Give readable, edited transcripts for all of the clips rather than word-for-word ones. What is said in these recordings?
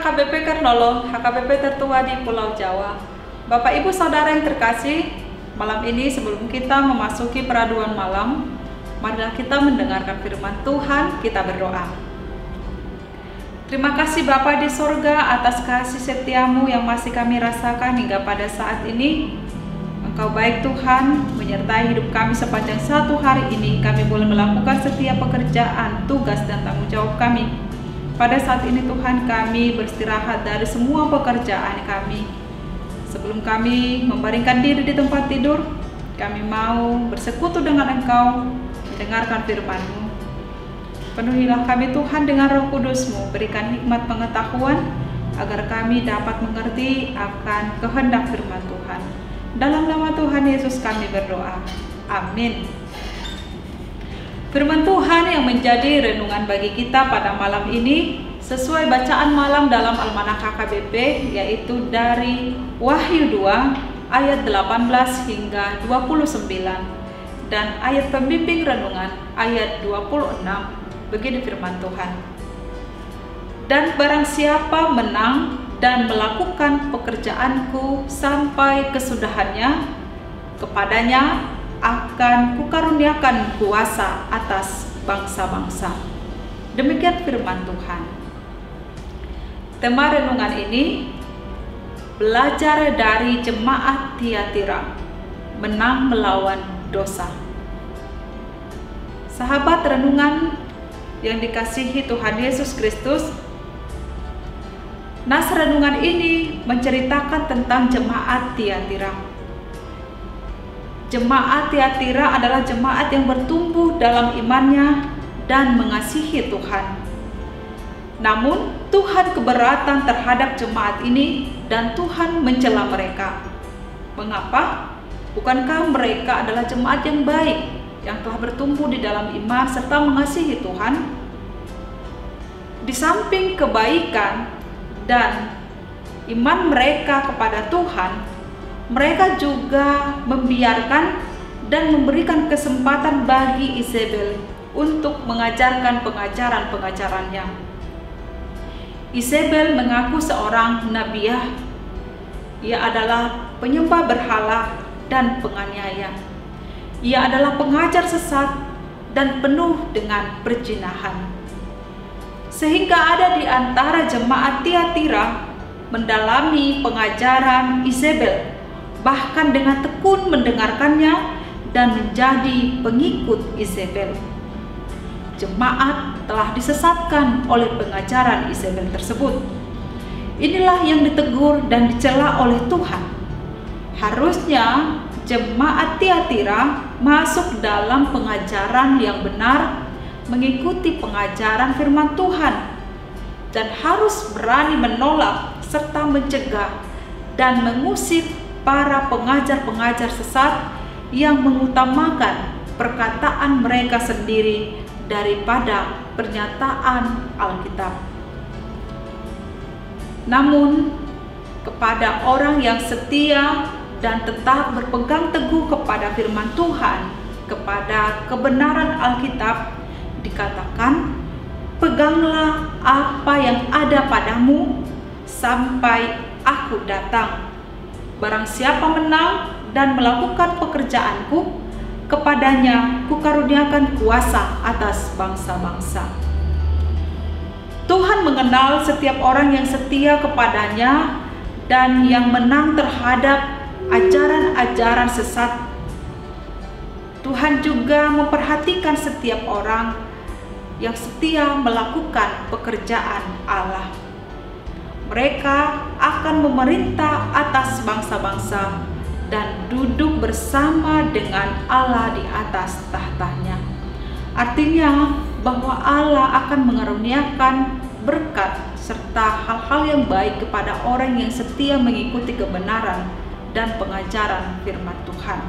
HKBP Karnolo, HKBP tertua di Pulau Jawa. Bapak Ibu Saudara yang terkasih, malam ini sebelum kita memasuki peraduan malam, marilah kita mendengarkan firman Tuhan, kita berdoa. Terima kasih Bapa di sorga atas kasih setiamu yang masih kami rasakan hingga pada saat ini. Engkau baik Tuhan, menyertai hidup kami sepanjang satu hari ini. Kami boleh melakukan setiap pekerjaan, tugas dan tanggung jawab kami. Pada saat ini Tuhan, kami beristirahat dari semua pekerjaan kami. Sebelum kami membaringkan diri di tempat tidur, kami mau bersekutu dengan Engkau, mendengarkan firman-Mu. Penuhilah kami Tuhan dengan Roh Kudus-Mu, berikan hikmat pengetahuan agar kami dapat mengerti akan kehendak firman Tuhan. Dalam nama Tuhan Yesus kami berdoa. Amin. Firman Tuhan yang menjadi renungan bagi kita pada malam ini sesuai bacaan malam dalam Almanak HKBP, yaitu dari Wahyu 2 ayat 18 hingga 29 dan ayat pembimbing renungan ayat 26. Begini firman Tuhan. Dan barang siapa menang dan melakukan pekerjaanku sampai kesudahannya, kepadanya akan kukaruniakan kuasa atas bangsa-bangsa. Demikian firman Tuhan. Tema renungan ini belajar dari jemaat Tiatira, menang melawan dosa. Sahabat renungan yang dikasihi Tuhan Yesus Kristus, nas renungan ini menceritakan tentang jemaat Tiatira. Jemaat Tiatira adalah jemaat yang bertumbuh dalam imannya dan mengasihi Tuhan. Namun, Tuhan keberatan terhadap jemaat ini dan Tuhan mencela mereka. Mengapa? Bukankah mereka adalah jemaat yang baik, yang telah bertumbuh di dalam iman serta mengasihi Tuhan? Di samping kebaikan dan iman mereka kepada Tuhan, mereka juga membiarkan dan memberikan kesempatan bagi Isabel untuk mengajarkan pengajaran-pengajarannya. Isabel mengaku seorang nabiah. Ia adalah penyembah berhala dan penganiaya. Ia adalah pengajar sesat dan penuh dengan perzinahan. Sehingga ada di antara jemaat Tiatira mendalami pengajaran Isabel, bahkan dengan tekun mendengarkannya dan menjadi pengikut Isabel. Jemaat telah disesatkan oleh pengajaran Isabel tersebut. Inilah yang ditegur dan dicela oleh Tuhan. Harusnya jemaat Tiatira masuk dalam pengajaran yang benar, mengikuti pengajaran firman Tuhan, dan harus berani menolak serta mencegah dan mengusir para pengajar-pengajar sesat yang mengutamakan perkataan mereka sendiri daripada pernyataan Alkitab. Namun, kepada orang yang setia dan tetap berpegang teguh kepada firman Tuhan, kepada kebenaran Alkitab, dikatakan, "Peganglah apa yang ada padamu sampai aku datang. Barang siapa menang dan melakukan pekerjaanku, kepadanya kukaruniakan kuasa atas bangsa-bangsa." Tuhan mengenal setiap orang yang setia kepadanya dan yang menang terhadap ajaran-ajaran sesat. Tuhan juga memperhatikan setiap orang yang setia melakukan pekerjaan Allah. Mereka akan memerintah atas bangsa-bangsa dan duduk bersama dengan Allah di atas tahtanya. Artinya bahwa Allah akan mengaruniakan berkat serta hal-hal yang baik kepada orang yang setia mengikuti kebenaran dan pengajaran firman Tuhan.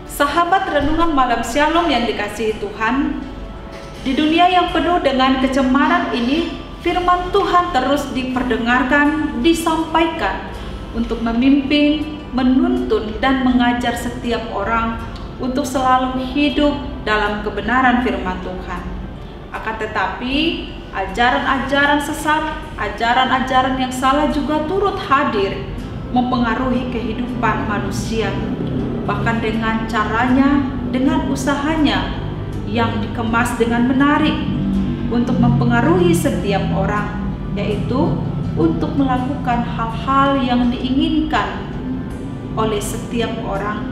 Sahabat renungan malam Shalom yang dikasihi Tuhan, di dunia yang penuh dengan kecemaran ini, firman Tuhan terus diperdengarkan, disampaikan untuk memimpin, menuntun, dan mengajar setiap orang untuk selalu hidup dalam kebenaran firman Tuhan. Akan tetapi, ajaran-ajaran sesat, ajaran-ajaran yang salah juga turut hadir mempengaruhi kehidupan manusia, bahkan dengan caranya, dengan usahanya yang dikemas dengan menarik untuk mempengaruhi setiap orang, yaitu untuk melakukan hal-hal yang diinginkan oleh setiap orang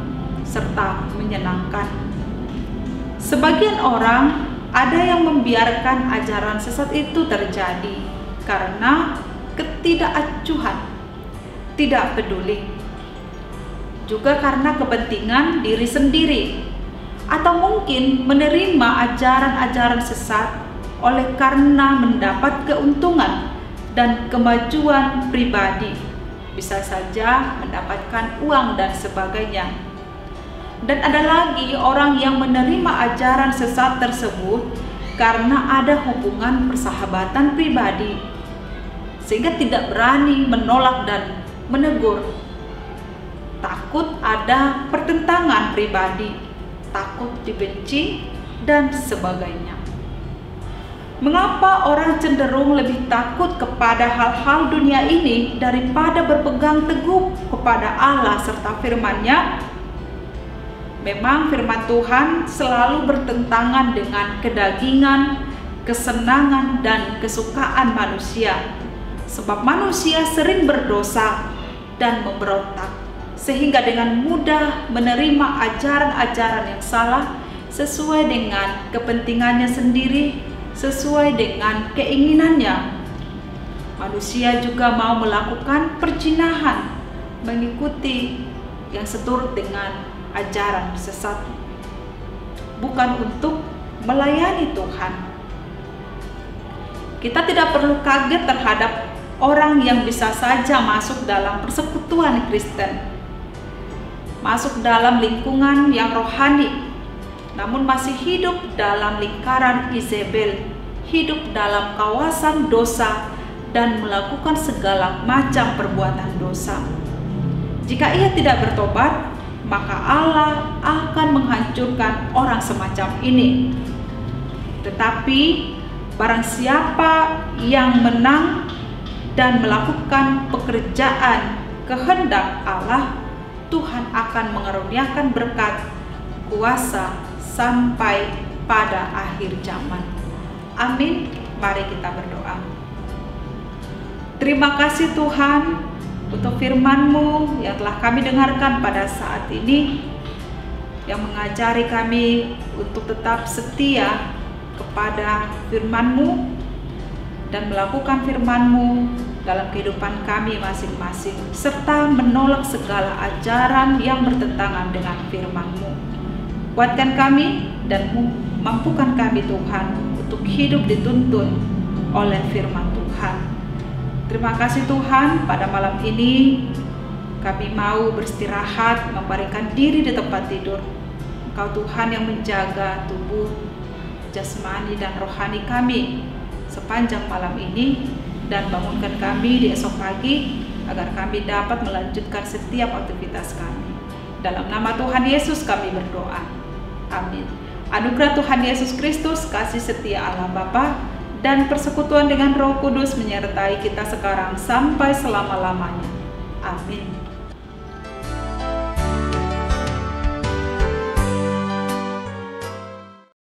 serta menyenangkan. Sebagian orang ada yang membiarkan ajaran sesat itu terjadi karena ketidakacuhan, tidak peduli, juga karena kepentingan diri sendiri, atau mungkin menerima ajaran-ajaran sesat oleh karena mendapat keuntungan dan kemajuan pribadi, bisa saja mendapatkan uang dan sebagainya. Dan ada lagi orang yang menerima ajaran sesat tersebut karena ada hubungan persahabatan pribadi, sehingga tidak berani menolak dan menegur. Takut ada pertentangan pribadi, takut dibenci, dan sebagainya. Mengapa orang cenderung lebih takut kepada hal-hal dunia ini daripada berpegang teguh kepada Allah serta firman-Nya? Memang firman Tuhan selalu bertentangan dengan kedagingan, kesenangan, dan kesukaan manusia. Sebab manusia sering berdosa dan memberontak, sehingga dengan mudah menerima ajaran-ajaran yang salah sesuai dengan kepentingannya sendiri, sesuai dengan keinginannya. Manusia juga mau melakukan perzinahan, mengikuti yang seturut dengan ajaran sesat, bukan untuk melayani Tuhan. Kita tidak perlu kaget terhadap orang yang bisa saja masuk dalam persekutuan Kristen, masuk dalam lingkungan yang rohani, namun masih hidup dalam lingkaran Izebel, hidup dalam kawasan dosa, dan melakukan segala macam perbuatan dosa. Jika ia tidak bertobat, maka Allah akan menghancurkan orang semacam ini. Tetapi barang siapa yang menang dan melakukan pekerjaan kehendak Allah, Tuhan akan mengaruniakan berkat, kuasa sampai pada akhir zaman. Amin. Mari kita berdoa. Terima kasih Tuhan untuk firman-Mu yang telah kami dengarkan pada saat ini, yang mengajari kami untuk tetap setia kepada firman-Mu dan melakukan firman-Mu dalam kehidupan kami masing-masing, serta menolak segala ajaran yang bertentangan dengan firman-Mu. Kuatkan kami dan mampukan kami Tuhan untuk hidup dituntun oleh firman Tuhan. Terima kasih Tuhan, pada malam ini kami mau beristirahat, membaringkan diri di tempat tidur. Engkau Tuhan yang menjaga tubuh, jasmani dan rohani kami sepanjang malam ini, dan bangunkan kami di esok pagi agar kami dapat melanjutkan setiap aktivitas kami. Dalam nama Tuhan Yesus kami berdoa. Amin. Anugerah Tuhan Yesus Kristus, kasih setia Allah Bapa, dan persekutuan dengan Roh Kudus menyertai kita sekarang sampai selama-lamanya. Amin.